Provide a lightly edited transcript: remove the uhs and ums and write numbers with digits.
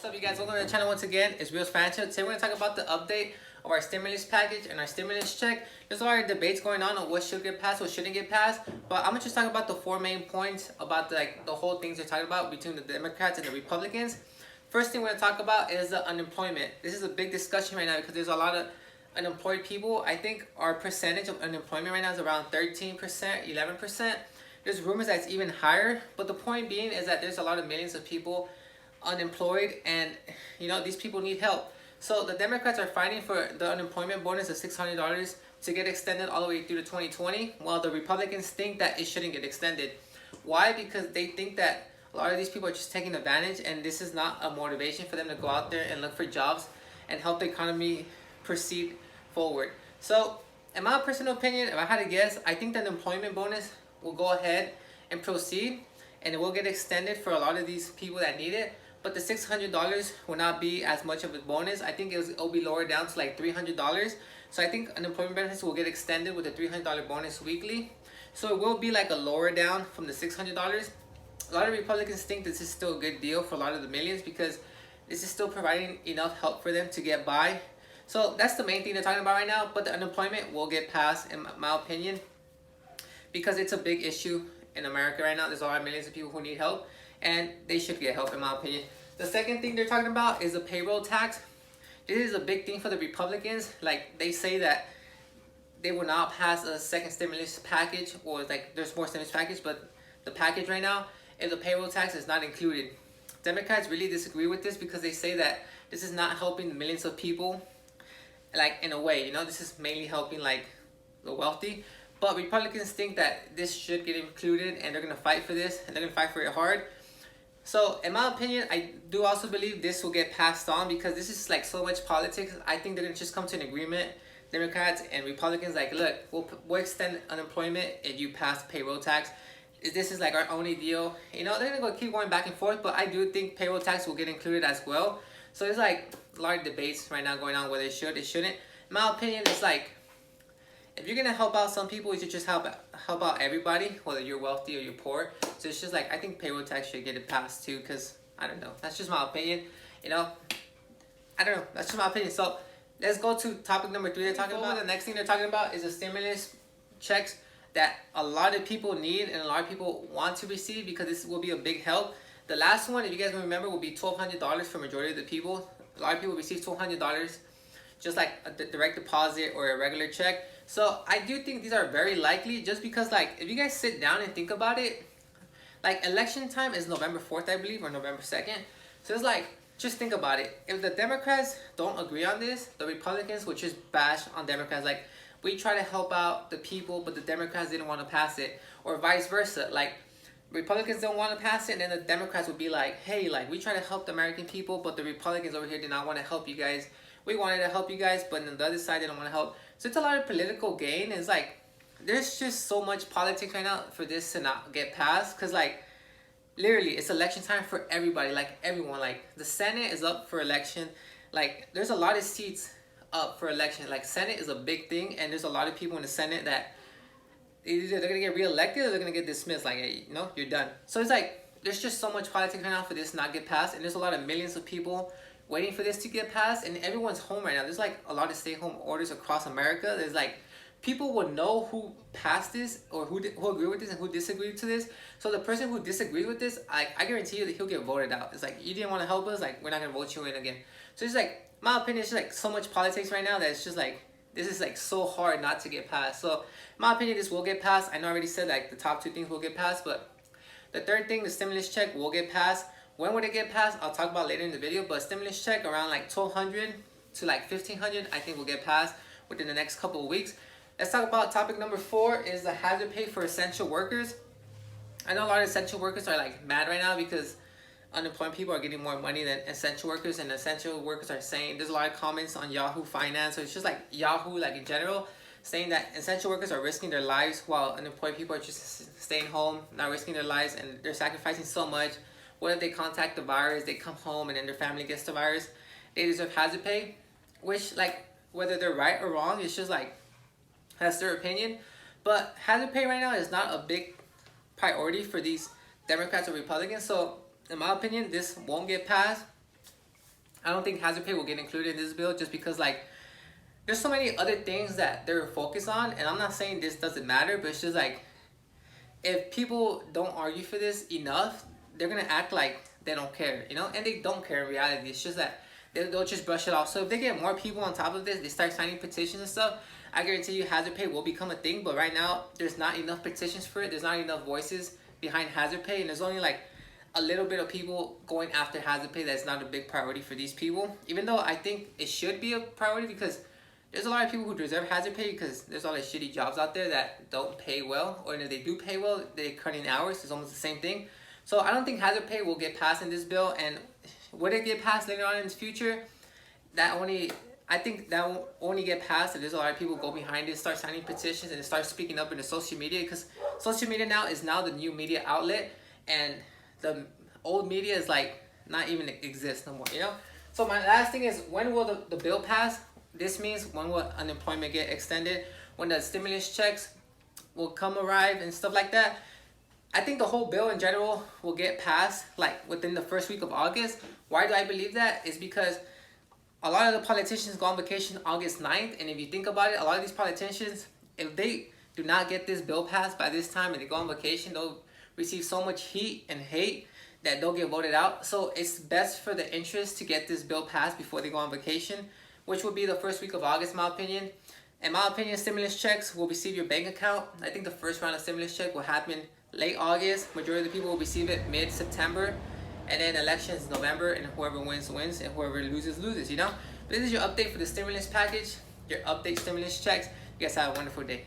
up, you guys? Welcome to the channel once again. It's Real's Financial. Today we're going to talk about the update of our stimulus package and our stimulus check. There's a lot of debates going on what should get passed, what shouldn't get passed. But I'm going to just talk about the four main points about the whole things they're talking about between the Democrats and the Republicans. First thing we're going to talk about is the unemployment. This is a big discussion right now because there's a lot of unemployed people. I think our percentage of unemployment right now is around 13%, 11%. There's rumors that it's even higher. But the point being is that there's a lot of millions of people unemployed, and these people need help. So the Democrats are fighting for the unemployment bonus of $600 to get extended all the way through to 2020, while the Republicans think that it shouldn't get extended. Why? Because they think that a lot of these people are just taking advantage, and this is not a motivation for them to go out there and look for jobs and help the economy proceed forward. So in my personal opinion, if I had to guess, I think that the employment bonus will go ahead and proceed, and it will get extended for a lot of these people that need it. But the $600 will not be as much of a bonus. I think it'll be lowered down to like $300. So I think unemployment benefits will get extended with a $300 bonus weekly. So it will be like a lower down from the $600. A lot of Republicans think this is still a good deal for a lot of the millions because this is still providing enough help for them to get by. So that's the main thing they're talking about right now. But the unemployment will get passed, in my opinion, because it's a big issue in America right now. There's a lot of millions of people who need help, and they should get help, in my opinion. The second thing they're talking about is the payroll tax. This is a big thing for the Republicans. Like, they say that they will not pass a second stimulus package, or like there's more stimulus package, but the package right now, if the payroll tax is not included. Democrats really disagree with this because they say that this is not helping the millions of people, like, in a way. This is mainly helping like the wealthy. But Republicans think that this should get included, and they're going to fight for this, and they're going to fight for it hard. So, in my opinion, I do also believe this will get passed on because this is like so much politics. I think they're going to just come to an agreement, Democrats and Republicans, like, look, we'll extend unemployment if you pass payroll tax. This is like our only deal. They're going to keep going back and forth, but I do think payroll tax will get included as well. So, there's like a lot of debates right now going on whether it should, it shouldn't. In my opinion, it's like, if you're going to help out some people, you should just help out everybody, whether you're wealthy or you're poor. So it's just like, I think payroll tax should get it passed too, because, I don't know, that's just my opinion. I don't know, that's just my opinion. So let's go to topic number 3 they're talking about. The next thing they're talking about is the stimulus checks that a lot of people need and a lot of people want to receive, because this will be a big help. The last one, if you guys remember, will be $1,200 for majority of the people. A lot of people receive $1,200, just like a direct deposit or a regular check. So I do think these are very likely, just because, like, if you guys sit down and think about it, like, election time is November 4th, I believe, or November 2nd. So it's like, just think about it. If the Democrats don't agree on this, the Republicans will just bash on Democrats. Like, we try to help out the people, but the Democrats didn't want to pass it. Or vice versa. Like, Republicans don't want to pass it, and then the Democrats would be like, hey, like, we try to help the American people, but the Republicans over here did not want to help you guys. We wanted to help you guys, but on the other side, they don't want to help. So it's a lot of political gain. It's like, there's just so much politics right now for this to not get passed. Because, like, literally, it's election time for everybody. Like, everyone. Like, the Senate is up for election. Like, there's a lot of seats up for election. Like, Senate is a big thing. And there's a lot of people in the Senate that either they're going to get reelected or they're going to get dismissed. Like, hey, you're done. So it's like, there's just so much politics right now for this to not get passed. And there's a lot of millions of people waiting for this to get passed, and everyone's home right now. There's like a lot of stay-home orders across America. There's like, people will know who passed this, or who agree with this and who disagreed to this. So the person who disagrees with this, I guarantee you that he'll get voted out. It's like, you didn't want to help us, like, we're not gonna vote you in again. So it's like, my opinion is just like so much politics right now that it's just like, this is like so hard not to get passed. So in my opinion, this will get passed. I know I already said like the top 2 things will get passed, but the third thing, the stimulus check, will get passed. When would it get passed? I'll talk about later in the video. But stimulus check around like $1,200 to like $1,500, I think will get passed within the next couple of weeks. Let's talk about topic number 4 is the hazard pay for essential workers. I know a lot of essential workers are like mad right now because unemployed people are getting more money than essential workers, and essential workers are saying, there's a lot of comments on Yahoo Finance, so it's just like Yahoo, like in general, saying that essential workers are risking their lives while unemployed people are just staying home, not risking their lives, and they're sacrificing so much. What if they contact the virus, they come home, and then their family gets the virus? They deserve hazard pay, which, like, whether they're right or wrong, it's just like, that's their opinion. But hazard pay right now is not a big priority for these Democrats or Republicans. So in my opinion, this won't get passed. I don't think hazard pay will get included in this bill just because like there's so many other things that they're focused on, and I'm not saying this doesn't matter, but it's just like if people don't argue for this enough, they're gonna act like they don't care, you know, and they don't care in reality. It's just that they'll just brush it off. So if they get more people on top of this, they start signing petitions and stuff, I guarantee you hazard pay will become a thing. But right now, there's not enough petitions for it. There's not enough voices behind hazard pay, and there's only like a little bit of people going after hazard pay. That's not a big priority for these people, even though I think it should be a priority because there's a lot of people who deserve hazard pay because there's all these shitty jobs out there that don't pay well, or if they do pay well, they're cutting hours. It's almost the same thing. So I don't think hazard pay will get passed in this bill, and would it get passed later on in the future? I think that will only get passed if there's a lot of people go behind it, start signing petitions, and start speaking up in the social media, because social media now is the new media outlet, and the old media is like not even exist no more, you know? So my last thing is, when will the bill pass? This means when will unemployment get extended, when the stimulus checks will arrive and stuff like that. I think the whole bill in general will get passed like within the first week of August. Why do I believe that? Is because a lot of the politicians go on vacation August 9th, and if you think about it, a lot of these politicians, if they do not get this bill passed by this time and they go on vacation, they'll receive so much heat and hate that they'll get voted out. So it's best for the interest to get this bill passed before they go on vacation, which will be the first week of August, in my opinion. In my opinion, stimulus checks will receive your bank account. I think the first round of stimulus check will happen late August. Majority of the people will receive it mid-September. And then elections November, and whoever wins, wins, and whoever loses, loses, you know? But this is your update for the stimulus package, your update stimulus checks. You guys have a wonderful day.